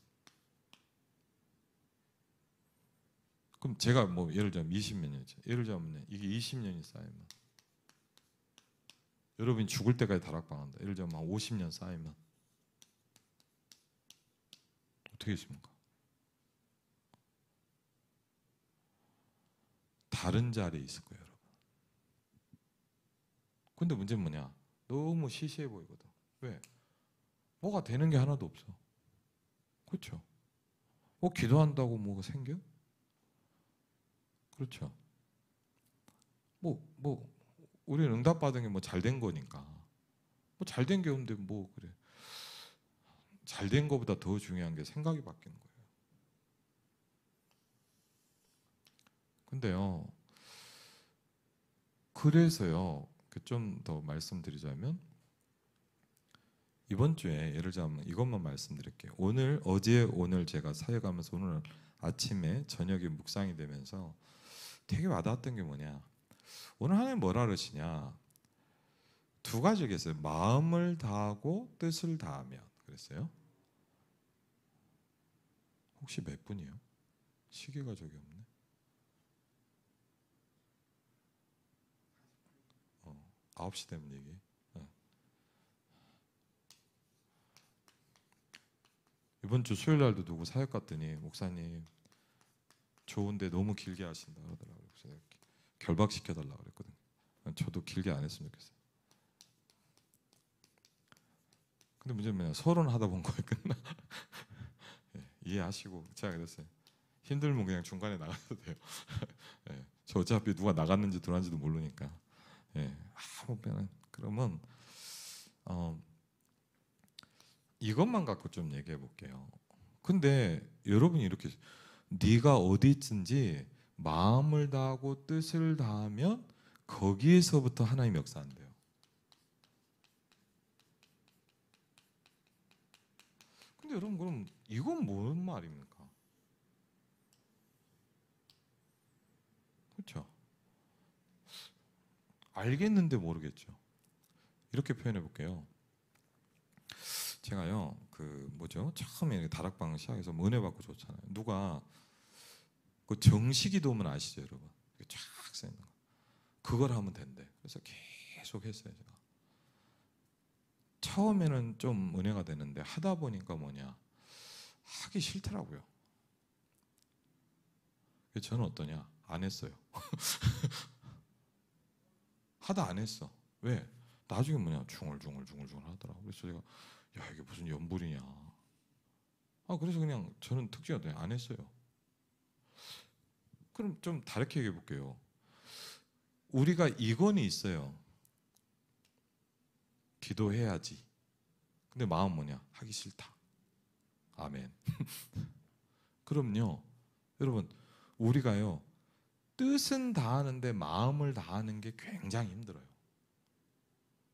그럼 제가 뭐 예를 들면 20몇 년이죠. 예를 들면 이게 20년이 쌓이면, 여러분이 죽을 때까지 다락방한다. 예를 들면 한 50년 쌓이면 어떻게 있습니까? 다른 자리에 있을 거예요, 여러분. 근데 문제는 뭐냐? 너무 시시해 보이거든. 왜? 뭐가 되는 게 하나도 없어. 그렇죠? 뭐 기도한다고 뭐가 생겨? 그렇죠? 뭐 우리는 응답받은 게 뭐 잘 된 거니까. 뭐 잘 된 게 없는데 뭐 그래. 잘 된 거보다 더 중요한 게 생각이 바뀌는 거예요. 근데요, 그래서요, 좀 더 말씀드리자면, 이번 주에 예를 들면 이것만 말씀드릴게요. 어제 오늘 제가 사역하면서 오늘 아침에 저녁에 묵상이 되면서 되게 와닿았던 게 뭐냐, 오늘 하나님 뭐라 그러시냐, 두 가지겠어요. 마음을 다하고 뜻을 다하면 그랬어요. 혹시 몇 분이요? 시계가 저기 없네. 9시 되면 얘기. 이번 주 수요일 날도 누구 사역 갔더니 목사님 좋은데 너무 길게 하신다 그러더라고요. 그래서 결박시켜 달라고 그랬거든요. 저도 길게 안 했으면 좋겠어요. 근데 문제는 뭐냐, 서론하다 본 거에 끝나. 예, 이해하시고 제가 그랬어요. 힘들면 그냥 중간에 나가도 돼요. 예, 저 어차피 누가 나갔는지 들어왔는지도 모르니까. 예, 그러면 이것만 갖고 좀 얘기해 볼게요. 근데 여러분이 이렇게 네가 어디 있든지 마음을 다하고 뜻을 다하면 거기에서부터 하나님 역사한대요. 근데 여러분, 그럼 이건 뭔 말입니까? 그렇죠? 알겠는데 모르겠죠. 이렇게 표현해 볼게요. 제가요, 처음에 다락방 시작해서 은혜 받고 좋잖아요. 누가 그 정식기도문 아시죠, 여러분? 쫙 써 있는 거. 그걸 하면 된대. 그래서 계속 했어요, 제가. 처음에는 좀 은혜가 되는데 하다 보니까 뭐냐, 하기 싫더라고요. 저는 어떠냐, 안 했어요. 하다 안 했어. 왜? 나중에 뭐냐, 중얼중얼 하더라고. 그래서 제가, 야, 이게 무슨 연불이냐. 그래서 그냥 저는 특징이 안 했어요. 그럼 좀 다르게 얘기해 볼게요. 우리가 이건이 있어요. 기도해야지. 근데 마음 뭐냐? 하기 싫다. 아멘. 그럼요, 여러분, 우리가요, 뜻은 다하는데 마음을 다하는 게 굉장히 힘들어요.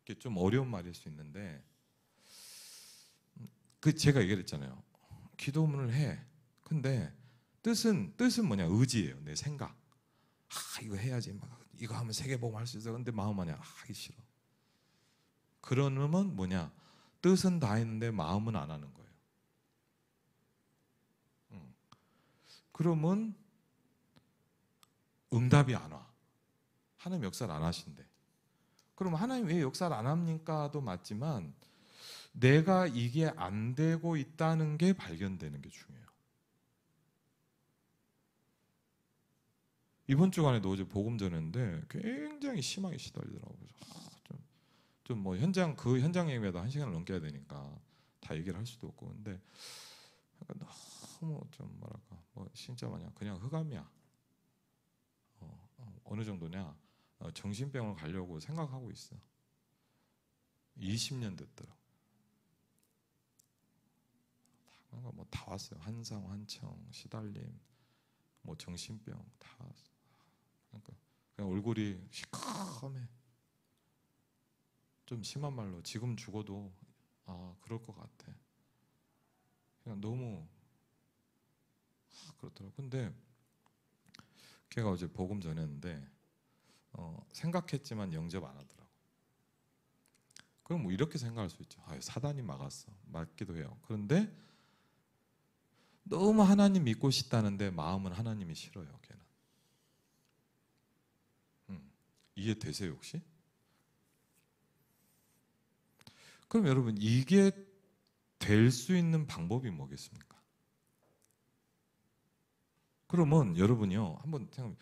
이게 좀 어려운 말일 수 있는데, 제가 얘기했잖아요. 기도문을 해. 근데 뜻은 뭐냐? 의지예요. 내 생각. 이거 해야지. 이거 하면 세계복음 할 수 있어. 근데 마음 뭐냐? 하기 싫어. 그러면 뭐냐? 뜻은 다 했는데 마음은 안 하는 거예요. 그러면 응답이 안 와. 하나님 역사를 안 하신대. 그럼 하나님 왜 역사를 안 합니까?도 맞지만 내가 이게 안 되고 있다는 게 발견되는 게 중요해요. 이번 주간에도 어제 복음 전했는데 굉장히 심하게 시달리더라고요. 좀 뭐 현장 얘기라도 1시간을 넘겨야 되니까 다 얘기를 할 수도 없고, 근데 너무 좀 뭐랄까, 진짜 마냥 그냥 흑암이야. 어느 정도냐, 정신병을 가려고 생각하고 있어. 20년 됐더라. 다 왔어요. 한상, 환청, 시달림, 정신병 다 왔어. 그러니까 그냥 얼굴이 시커매. 좀 심한 말로 지금 죽어도 그럴 것 같아. 그냥 너무 그렇더라고. 근데 걔가 어제 복음 전했는데 생각했지만 영접 안 하더라고. 그럼 뭐 이렇게 생각할 수 있죠. 사단이 막았어. 맞기도 해요. 그런데 너무 하나님 믿고 싶다는데 마음은 하나님이 싫어요. 걔는. 이해되세요 혹시? 그럼 여러분 이게 될 수 있는 방법이 뭐겠습니까? 그러면 여러분이요 한번 생각해.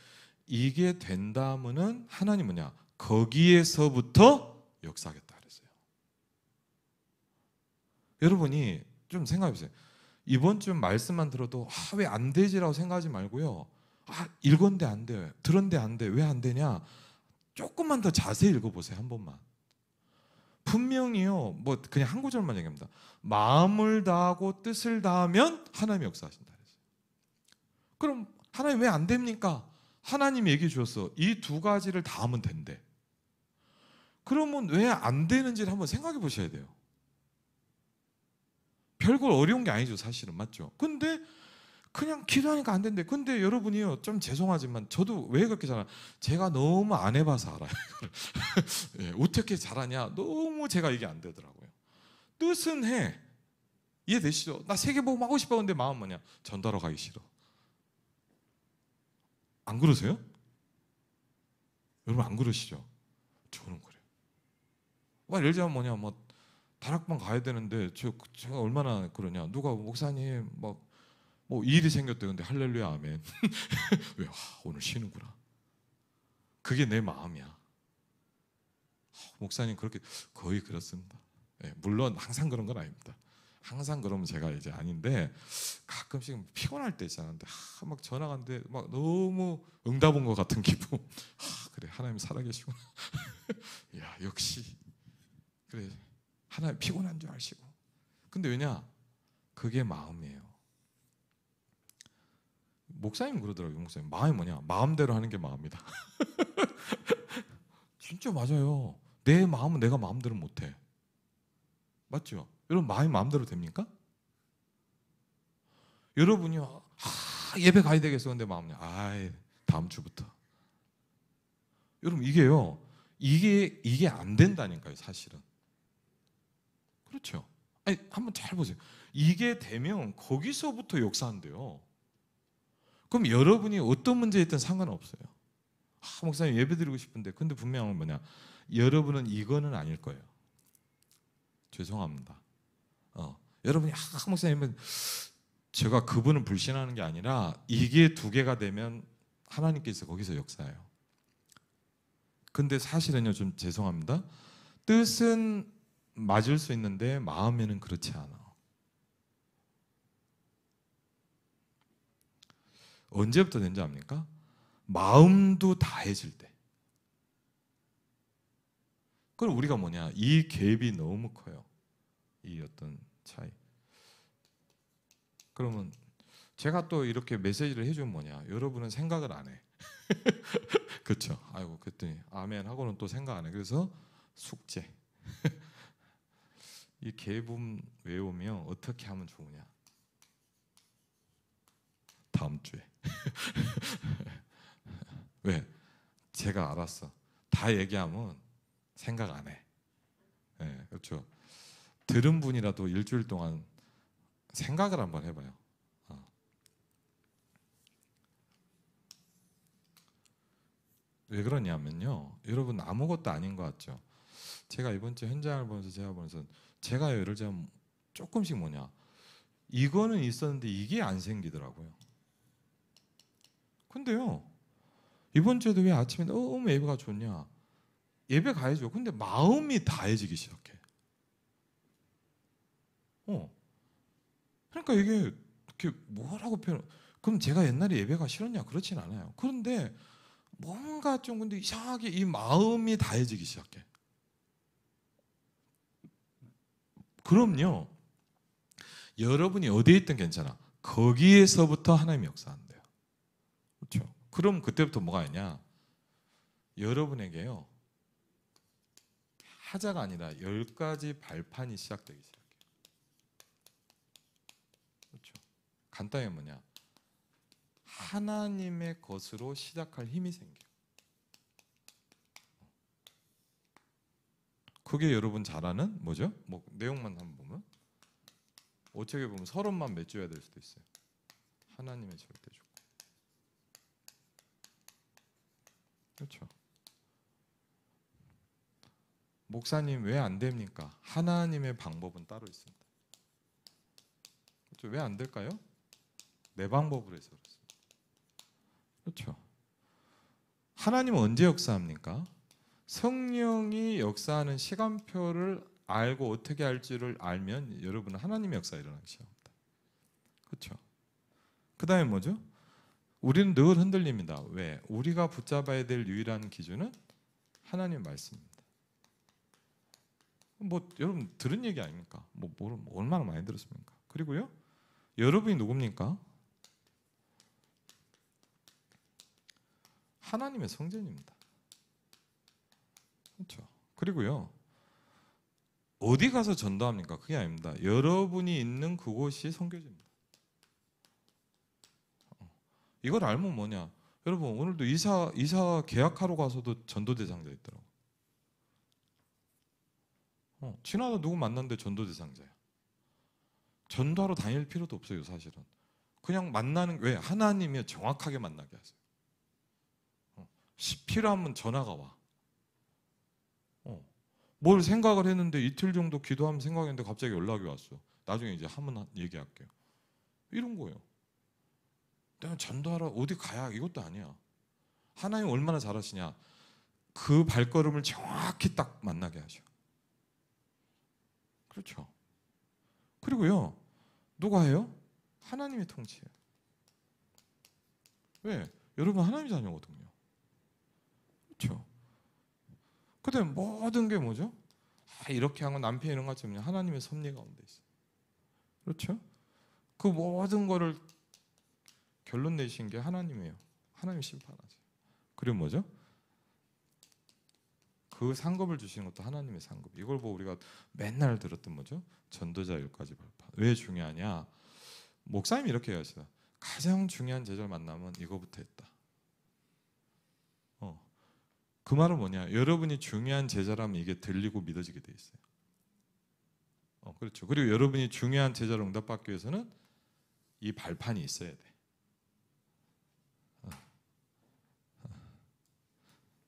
이게 된다면은 하나님 뭐냐? 거기에서부터 역사하겠다 그랬어요. 여러분이 좀 생각해 보세요. 이번 주 말씀만 들어도 왜 안 되지라고 생각하지 말고요. 읽었는데 안 돼. 들었는데 안 돼. 왜 안 되냐? 조금만 더 자세히 읽어보세요. 한 번만. 분명히요. 뭐 그냥 한 구절만 얘기합니다. 마음을 다하고 뜻을 다하면 하나님이 역사하신다 그랬어요. 그럼 하나님 왜 안 됩니까? 하나님이 얘기해 주셨어. 이 두 가지를 다 하면 된대. 그러면 왜 안 되는지를 한번 생각해 보셔야 돼요. 별걸 어려운 게 아니죠, 사실은. 맞죠? 근데 그냥 기도하니까 안 된대. 근데 여러분이요, 좀 죄송하지만 저도 왜 그렇게 잘하나? 제가 너무 안 해봐서 알아요. 예, 어떻게 잘하냐? 너무 제가 이게 안 되더라고요. 뜻은 해. 이해되시죠? 나 세계복음 하고 싶어. 근데 마음 뭐냐? 전도하러 가기 싫어. 안 그러세요? 여러분 안 그러시죠? 저는 그래요. 예를 들면 뭐냐, 다락방 가야 되는데 제가 얼마나 그러냐? 누가 목사님 뭐 일이 생겼대. 근데 할렐루야 아멘. 왜? 오늘 쉬는구나. 그게 내 마음이야. 목사님 그렇게 거의 그렇습니다. 예, 물론 항상 그런 건 아닙니다. 항상 그러면 제가 이제 아닌데 가끔씩 피곤할 때 있잖아요. 막 전화가 왔는데 막 너무 응답 온 것 같은 기분. 그래 하나님 살아계시구나. 야 역시 그래 하나님 피곤한 줄 아시고. 근데 왜냐? 그게 마음이에요. 목사님 그러더라고요. 목사님 마음이 뭐냐? 마음대로 하는 게 마음이다. 진짜 맞아요. 내 마음은 내가 마음대로 못해. 맞죠? 여러분 마음이 마음대로 됩니까? 여러분이요 예배 가야 되겠어. 근데 마음이 다음 주부터. 여러분 이게요 이게 안 된다니까요 사실은. 그렇죠? 한번 잘 보세요. 이게 되면 거기서부터 역사한대요. 그럼 여러분이 어떤 문제에 있든 상관없어요. 목사님 예배 드리고 싶은데 근데 분명한 뭐냐? 여러분은 이거는 아닐 거예요. 죄송합니다. 여러분이 목사님은 제가 그분을 불신하는 게 아니라 이게 두 개가 되면 하나님께서 거기서 역사해요. 근데 사실은요 좀 죄송합니다. 뜻은 맞을 수 있는데 마음에는 그렇지 않아. 언제부터 된지 압니까? 마음도 다해질 때. 그럼 우리가 뭐냐? 이 갭이 너무 커요. 이 어떤 차이. 그러면 제가 또 이렇게 메시지를 해주면 뭐냐? 여러분은 생각을 안 해. 그렇죠? 아이고 그랬더니 아멘 하고는 또 생각 안 해. 그래서 숙제. 이 갭음 외우면 어떻게 하면 좋으냐? 다음 주에. 왜? 제가 알았어. 다 얘기하면 생각 안 해. 네, 그렇죠. 들은 분이라도 일주일 동안 생각을 한번 해봐요. 왜 그러냐면요. 여러분 아무것도 아닌 것 같죠. 제가 이번 주 현장을 보면서 제가 예를 들면 조금씩 뭐냐. 이거는 있었는데 이게 안 생기더라고요. 근데요. 이번 주에도 왜 아침에 너무 예배가 좋냐. 예배 가야죠. 근데 마음이 다해지기 시작해. 그러니까 이게 이렇게 뭐라고 그럼 제가 옛날에 예배가 싫었냐? 그렇진 않아요. 그런데 뭔가 좀 근데 이상하게 이 마음이 다해지기 시작해. 그럼요. 여러분이 어디에 있든 괜찮아. 거기에서부터 하나님이 역사한대요. 그렇죠? 그럼 그때부터 뭐가 있냐? 여러분에게요. 하자가 아니라 10가지 발판이 시작되기 시작해요. 그렇죠? 간단히 뭐냐? 하나님의 것으로 시작할 힘이 생겨요. 그게 여러분 잘 아는 뭐죠? 뭐 내용만 한번 보면 어떻게 보면 서론만 맺줘야 될 수도 있어요. 하나님의 절대주권. 그렇죠. 목사님 왜 안 됩니까? 하나님의 방법은 따로 있습니다. 그렇죠. 왜 안 될까요? 내 방법으로 해서 그렇습니다. 그렇죠. 하나님은 언제 역사합니까? 성령이 역사하는 시간표를 알고 어떻게 할지를 알면 여러분은 하나님의 역사가 일어나기 시작합니다. 그렇죠. 그 다음에 뭐죠? 우리는 늘 흔들립니다. 왜? 우리가 붙잡아야 될 유일한 기준은 하나님의 말씀입니다. 뭐 여러분 들은 얘기 아닙니까? 뭐 얼마나 많이 들었습니까? 그리고요, 여러분이 누굽니까? 하나님의 성전입니다. 그렇죠. 그리고요, 어디 가서 전도합니까? 그게 아닙니다. 여러분이 있는 그곳이 선교지입니다. 이걸 알면 뭐냐? 여러분 오늘도 이사 계약하러 가서도 전도 대상자 있더라고. 지나다 누구 만났는데 전도 대상자야. 전도하러 다닐 필요도 없어요, 사실은. 그냥 만나는, 왜? 하나님이 정확하게 만나게 하세요. 필요하면 전화가 와. 뭘 생각을 했는데 이틀 정도 기도하면 생각했는데 갑자기 연락이 왔어. 나중에 이제 한번 얘기할게요. 이런 거예요. 내가 전도하러 어디 가야 이것도 아니야. 하나님 얼마나 잘하시냐. 그 발걸음을 정확히 딱 만나게 하셔. 그렇죠. 그리고요, 누가 해요? 하나님의 통치예요. 왜? 여러분 하나님 자녀거든요. 그렇죠. 근데 모든 게 뭐죠? 이렇게 하고 남편이 이런 것처럼 하나님의 섭리 가운데 있어요. 그렇죠? 그 모든 거를 결론 내신 게 하나님이에요. 하나님 심판하죠. 그리고 뭐죠? 그 상급을 주시는 것도 하나님의 상급. 이걸 보고 우리가 맨날 들었던 뭐죠? 전도자 일까지 발파. 왜 중요하냐? 목사님이 이렇게 얘기하시다. 가장 중요한 제자를 만나면 이거부터 했다. 그 말은 뭐냐? 여러분이 중요한 제자라면 이게 들리고 믿어지게 돼 있어요. 그렇죠. 그리고 여러분이 중요한 제자를 응답받기 위해서는 이 발판이 있어야 돼.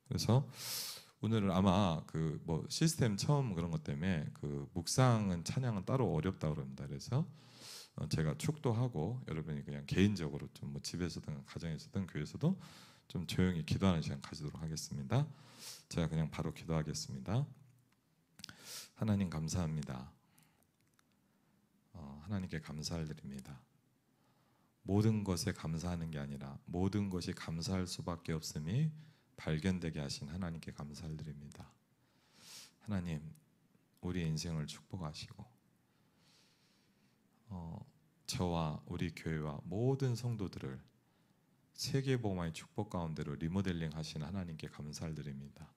그래서 오늘은 아마 그 뭐 시스템 처음 그런 것 때문에 그 묵상은 찬양은 따로 어렵다 그럽니다. 그래서 제가 축도하고 여러분이 그냥 개인적으로 좀 뭐 집에서든 가정에서든 교회에서도 좀 조용히 기도하는 시간 가지도록 하겠습니다. 제가 그냥 바로 기도하겠습니다. 하나님 감사합니다. 하나님께 감사를 드립니다. 모든 것에 감사하는 게 아니라 모든 것이 감사할 수밖에 없음이 발견되게 하신 하나님께 감사를 드립니다. 하나님, 우리의 인생을 축복하시고 저와 우리 교회와 모든 성도들을 세계복음화의 축복 가운데로 리모델링 하신 하나님께 감사를 드립니다.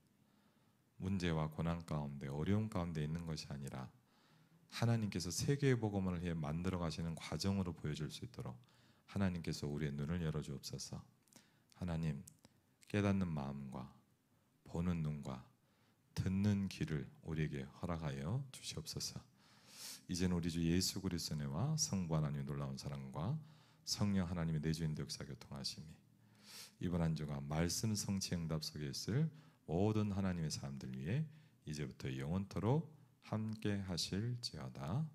문제와 고난 가운데 어려움 가운데 있는 것이 아니라 하나님께서 세계복음을 위해 만들어 가시는 과정으로 보여줄 수 있도록 하나님께서 우리의 눈을 열어주옵소서. 하나님, 깨닫는 마음과 보는 눈과 듣는 귀를 우리에게 허락하여 주시옵소서. 이제는 우리 주 예수 그리스도의 은혜와 성부 하나님의 놀라운 사랑과 성령 하나님의 내주인도 역사 교통하심이 이번 한 주가 말씀 성취 응답 속에 있을 모든 하나님의 사람들 위해 이제부터 영원토록 함께 하실지어다.